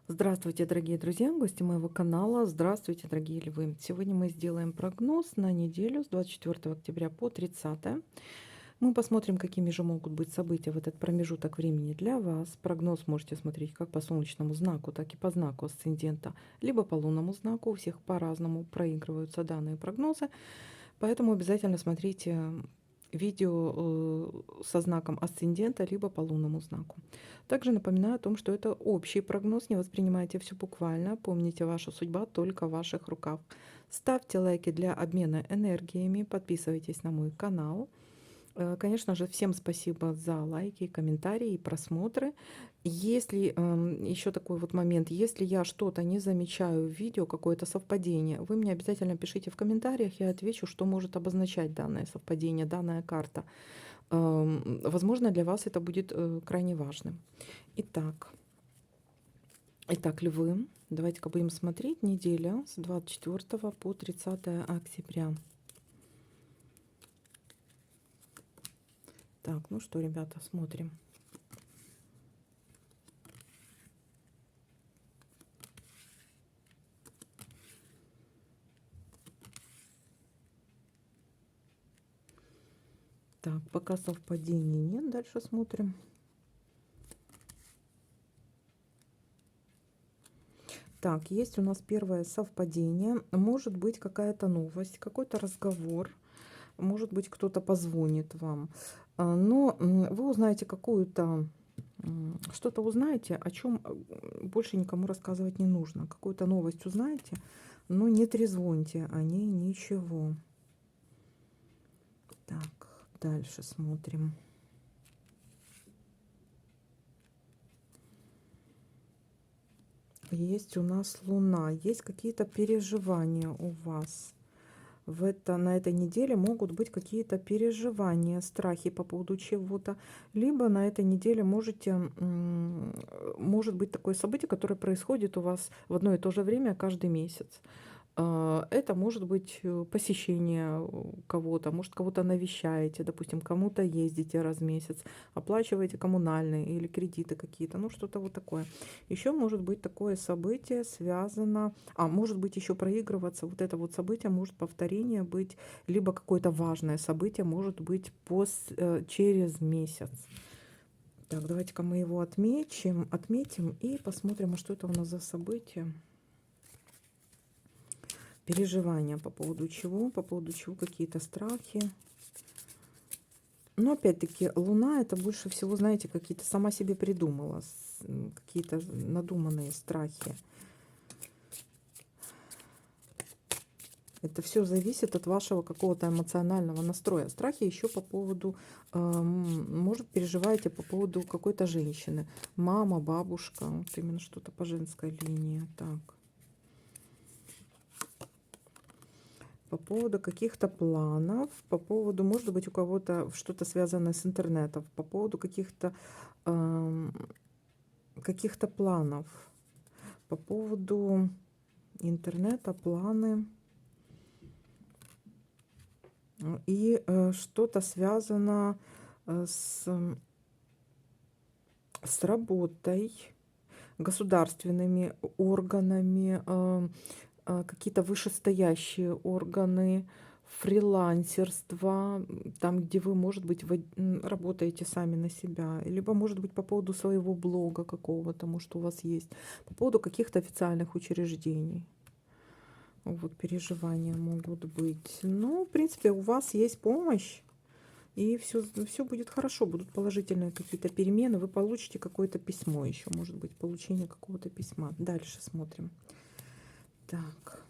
Здравствуйте, дорогие друзья, гости моего канала. Здравствуйте, дорогие львы. Сегодня мы сделаем прогноз на неделю с 24 октября по 30. Мы посмотрим, какими же могут быть события в этот промежуток времени для вас. Прогноз можете смотреть как по солнечному знаку, так и по знаку асцендента, либо по лунному знаку. У всех по-разному проигрываются данные прогнозы. Поэтому обязательно смотрите видео со знаком асцендента, либо по лунному знаку. Также напоминаю о том, что это общий прогноз, не воспринимайте все буквально. Помните, ваша судьба только в ваших руках. Ставьте лайки для обмена энергиями, подписывайтесь на мой канал. Конечно же, всем спасибо за лайки, комментарии и просмотры. Если еще такой вот момент, если я что-то не замечаю в видео, какое-то совпадение, вы мне обязательно пишите в комментариях, я отвечу, что может обозначать данное совпадение, данная карта. Возможно, для вас это будет крайне важным. Итак, львы, давайте-ка будем смотреть неделя с 24 по 30 октября. Так, ну что, ребята, смотрим. Так, пока совпадений нет, дальше смотрим. Так, есть у нас первое совпадение. Может быть какая-то новость, какой-то разговор. Может быть, кто-то позвонит вам. Но вы узнаете какую-то, что-то узнаете, о чем больше никому рассказывать не нужно. Какую-то новость узнаете, но не трезвоньте о ней ничего. Так, дальше смотрим. Есть у нас Луна, есть какие-то переживания у вас. На этой неделе могут быть какие-то переживания, страхи по поводу чего-то. Либо на этой неделе может быть такое событие, которое происходит у вас в одно и то же время каждый месяц. Это может быть посещение кого-то, может, кого-то навещаете, допустим, кому-то ездите раз в месяц, оплачиваете коммунальные или кредиты какие-то, ну что-то вот такое. Еще может быть такое событие связано, может быть еще проигрываться, вот это вот событие может повторение быть, либо какое-то важное событие может быть через месяц. Так, давайте-ка мы его отметим и посмотрим, что это у нас за событие. Переживания по поводу чего какие-то страхи. Но опять-таки Луна это больше всего, знаете, какие-то сама себе придумала, какие-то надуманные страхи. Это все зависит от вашего какого-то эмоционального настроя. Страхи еще по поводу, может, переживаете по поводу какой-то женщины. Мама, бабушка, вот именно что-то по женской линии. Так. По поводу каких-то планов, по поводу, может быть, у кого-то что-то связанное с интернетом, по поводу каких-то планов, по поводу интернета, планы. И что-то связано с работой, государственными органами, какие-то вышестоящие органы, фрилансерство, там, где вы, может быть, работаете сами на себя, либо, может быть, по поводу своего блога какого-то, может, у вас есть, по поводу каких-то официальных учреждений. Вот переживания могут быть. Ну, в принципе, у вас есть помощь, и все будет хорошо, будут положительные какие-то перемены, вы получите какое-то письмо еще, может быть, получение какого-то письма. Дальше смотрим. Так.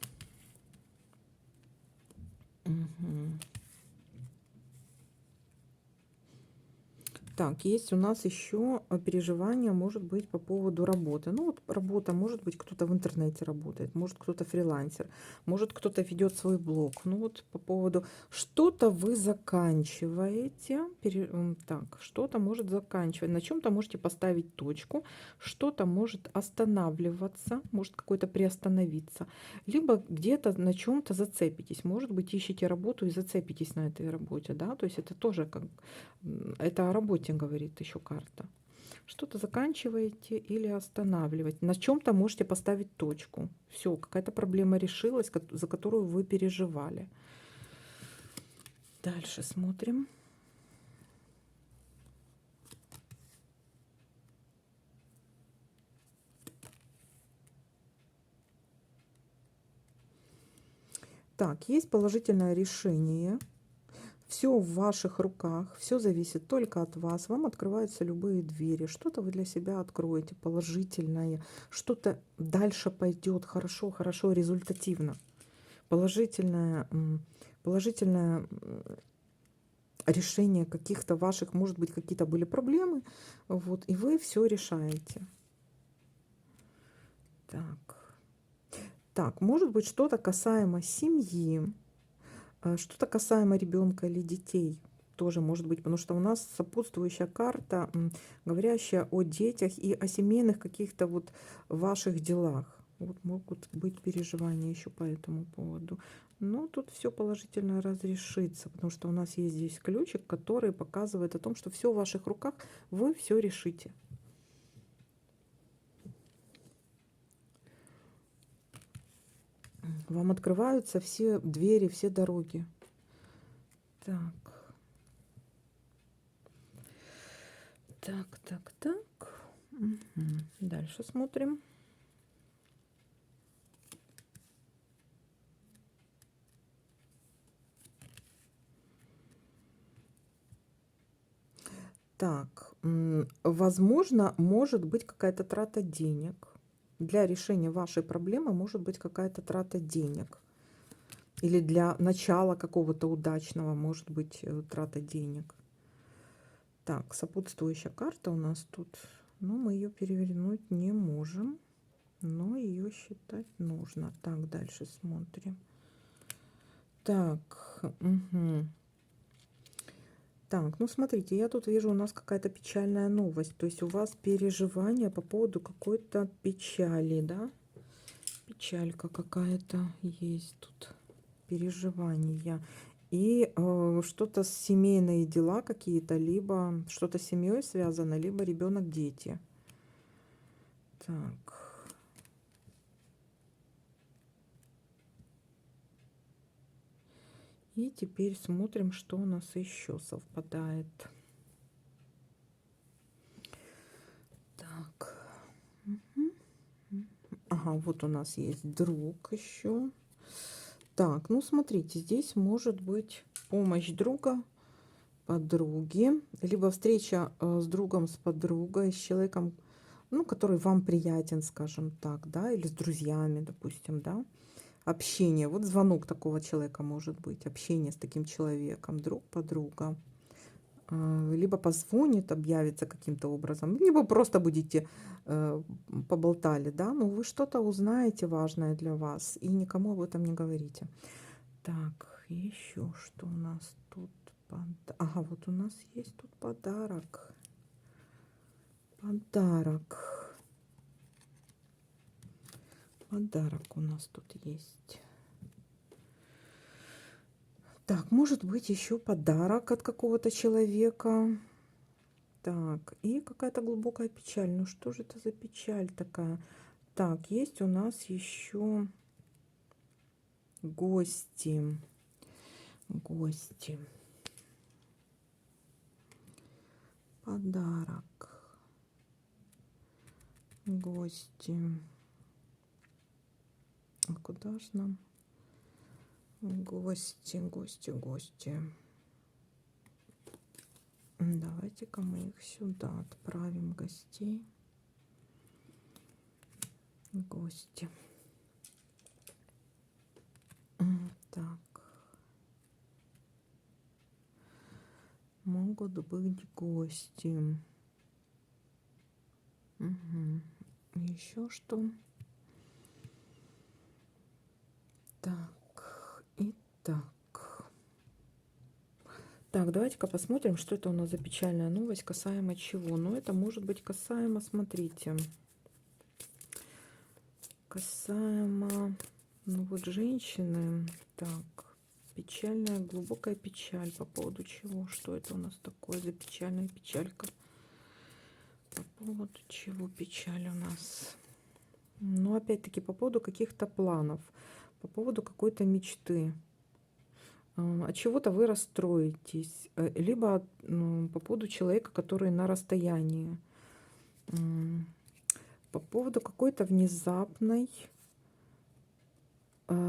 Угу. Так, есть у нас еще переживания, может быть, по поводу работы. Ну, вот работа, может быть, кто-то в интернете работает, может, кто-то фрилансер, может, кто-то ведет свой блог. Ну, вот по поводу что-то вы заканчиваете, так, что-то может заканчивать, на чем-то можете поставить точку, что-то может останавливаться, может какой-то приостановиться, либо где-то на чем-то зацепитесь. Может быть, ищете работу и зацепитесь на этой работе, да, то есть это тоже как это о работе говорит еще карта. Что-то заканчиваете или останавливаете. На чем-то можете поставить точку. Все, какая-то проблема решилась, за которую вы переживали. Дальше смотрим. Так, есть положительное решение. Все в ваших руках, все зависит только от вас. Вам открываются любые двери. Что-то вы для себя откроете положительное, что-то дальше пойдет хорошо, хорошо, результативно. Положительное, положительное решение каких-то ваших, может быть, какие-то были проблемы, вот, и вы все решаете. Так, может быть, что-то касаемо семьи, что-то касаемо ребенка или детей тоже может быть, потому что у нас сопутствующая карта, говорящая о детях и о семейных каких-то вот ваших делах. Вот могут быть переживания еще по этому поводу. Но тут все положительно разрешится, потому что у нас есть здесь ключик, который показывает о том, что все в ваших руках, вы все решите. Вам открываются все двери, все дороги. Так. Так. Угу. Дальше смотрим. Так, возможно, может быть какая-то трата денег. Для решения вашей проблемы может быть какая-то трата денег. Или для начала какого-то удачного может быть трата денег. Так, сопутствующая карта у нас тут. Но мы ее перевернуть не можем. Но ее считать нужно. Так, дальше смотрим. Так, угу. Так, ну смотрите, я тут вижу у нас какая-то печальная новость. То есть у вас переживания по поводу какой-то печали, да? Печалька какая-то есть тут. Переживания. И что-то семейные дела какие-то, либо что-то с семьей связано, либо ребенок, дети. Так. И теперь смотрим, что у нас еще совпадает. Так. Ага, вот у нас есть друг еще. Так, ну смотрите, здесь может быть помощь друга, подруги, либо встреча с другом, с подругой, с человеком, ну, который вам приятен, скажем так, да, или с друзьями, допустим, да. Общение, вот звонок такого человека может быть, общение с таким человеком, друг, подруга. Либо позвонит, объявится каким-то образом, либо просто будете поболтали, да, но вы что-то узнаете важное для вас и никому об этом не говорите. Так, еще что у нас тут? Ага, вот у нас есть тут подарок. Подарок. Подарок у нас тут есть. Так, может быть еще подарок от какого-то человека. Так, и какая-то глубокая печаль. Ну что же это за печаль такая? Так, есть у нас еще гости. Гости. Подарок. Гости. А куда же нам? Гости. Давайте-ка мы их сюда отправим, гостей. Гости. Так. Могут быть гости. Угу. Еще что? Так. Итак. Так, давайте-ка посмотрим, что это у нас за печальная новость, касаемо чего. Ну, это может быть касаемо, смотрите, касаемо, ну вот, женщины. Так, печальная, глубокая печаль по поводу чего? Что это у нас такое за печальная печалька? По поводу чего печаль у нас? Ну, опять-таки, по поводу каких-то планов, по поводу какой-то мечты. От чего-то вы расстроитесь, либо по поводу человека, который на расстоянии. М, По поводу какой-то внезапной,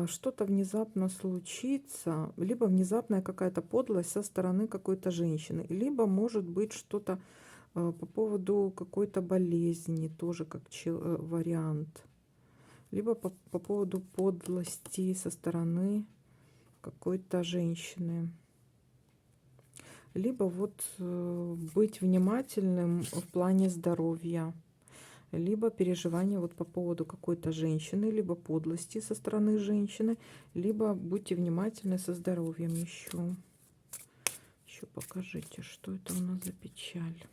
что-то внезапно случится, либо внезапная какая-то подлость со стороны какой-то женщины, либо может быть что-то по поводу какой-то болезни, тоже как вариант, либо по поводу подлости со стороны какой-то женщины. Либо вот быть внимательным в плане здоровья, либо переживания вот по поводу какой-то женщины, либо подлости со стороны женщины, либо будьте внимательны со здоровьем еще. Еще покажите, что это у нас за печаль.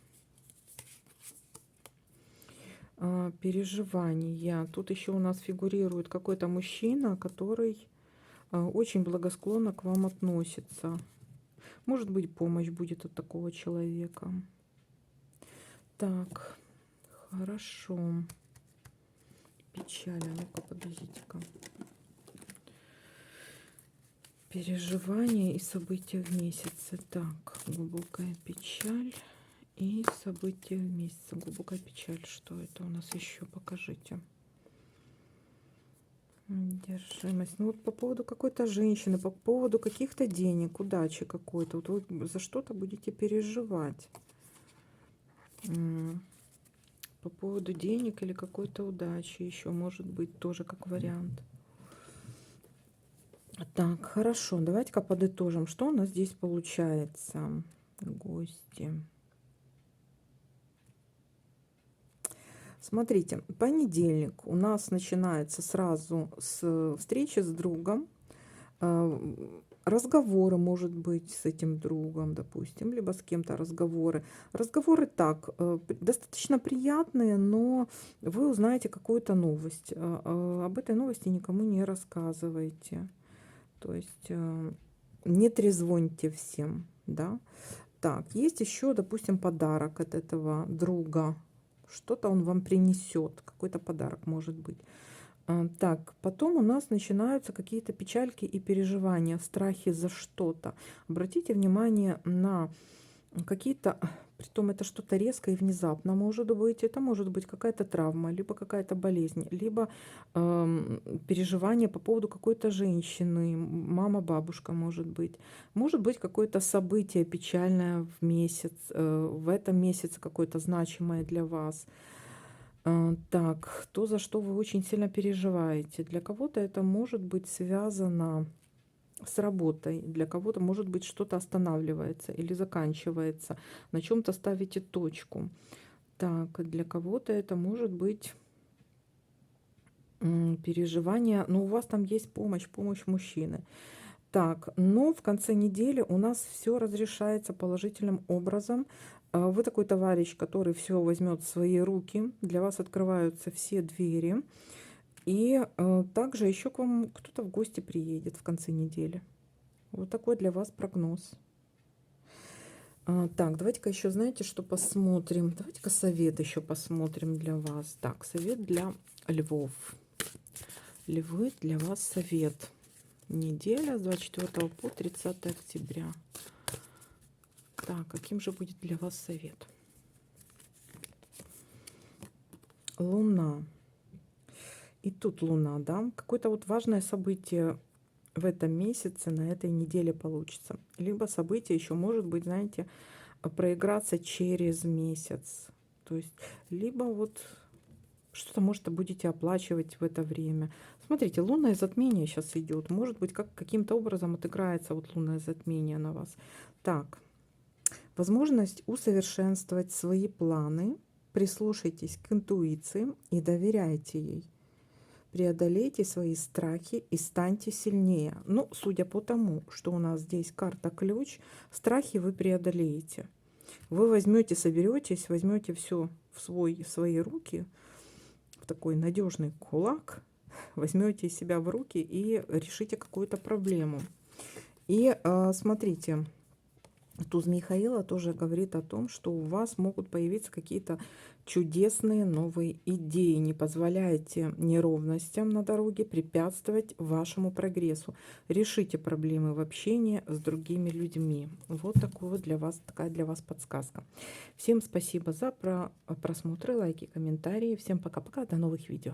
Переживания. Тут еще у нас фигурирует какой-то мужчина, который очень благосклонно к вам относится. Может быть, помощь будет от такого человека. Так, хорошо. Печаль. А ну-ка, подождите-ка. Переживания и события в месяце. Так, глубокая печаль и события в месяце. Глубокая печаль. Что это у нас еще? Покажите. Одержимость. Ну вот по поводу какой-то женщины, по поводу каких-то денег, удачи какой-то. Вот вы за что-то будете переживать. По поводу денег или какой-то удачи еще может быть тоже как вариант. Так, хорошо. Давайте-ка подытожим, что у нас здесь получается. Гости. Смотрите, понедельник у нас начинается сразу с встречи с другом, разговоры, может быть, с этим другом, допустим, либо с кем-то разговоры. Разговоры так, достаточно приятные, но вы узнаете какую-то новость. Об этой новости никому не рассказывайте. То есть не трезвоньте всем, да. Так, есть еще, допустим, подарок от этого друга. Что-то он вам принесет, какой-то подарок может быть. Так, потом у нас начинаются какие-то печальки и переживания, страхи за что-то. Обратите внимание на какие-то, притом это что-то резкое и внезапно может быть. Это может быть какая-то травма, либо какая-то болезнь, либо переживание по поводу какой-то женщины, мама, бабушка может быть. Может быть какое-то событие печальное в месяц, в этом месяце какое-то значимое для вас. Так, то, за что вы очень сильно переживаете. Для кого-то это может быть связано с работой, для кого-то, может быть, что-то останавливается или заканчивается, на чем-то ставите точку. Так, для кого-то это может быть переживание, но у вас там есть помощь мужчины. Так, но в конце недели у нас все разрешается положительным образом. Вы такой товарищ, который все возьмет в свои руки, для вас открываются все двери. И также еще к вам кто-то в гости приедет в конце недели. Вот такой для вас прогноз. Так, давайте-ка еще, знаете, что посмотрим? Давайте-ка совет еще посмотрим для вас. Так, совет для львов. Львы, для вас совет. Неделя с 24 по 30 октября. Так, каким же будет для вас совет? Луна. И тут Луна, да? Какое-то вот важное событие в этом месяце, на этой неделе получится. Либо событие еще может быть, знаете, проиграться через месяц. То есть, либо вот что-то, может, будете оплачивать в это время. Смотрите, лунное затмение сейчас идет. Может быть, каким-то образом отыграется вот лунное затмение на вас. Так, возможность усовершенствовать свои планы. Прислушайтесь к интуиции и доверяйте ей. Преодолейте свои страхи и станьте сильнее. Ну, судя по тому, что у нас здесь карта ключ, страхи вы преодолеете. Вы возьмете, соберетесь, возьмете все в свои руки, в такой надежный кулак, возьмете себя в руки и решите какую-то проблему. И смотрите, Туз Михаила тоже говорит о том, что у вас могут появиться какие-то чудесные новые идеи. Не позволяйте неровностям на дороге препятствовать вашему прогрессу. Решите проблемы в общении с другими людьми. Вот такая для вас подсказка. Всем спасибо за просмотры, лайки, комментарии. Всем пока-пока, до новых видео.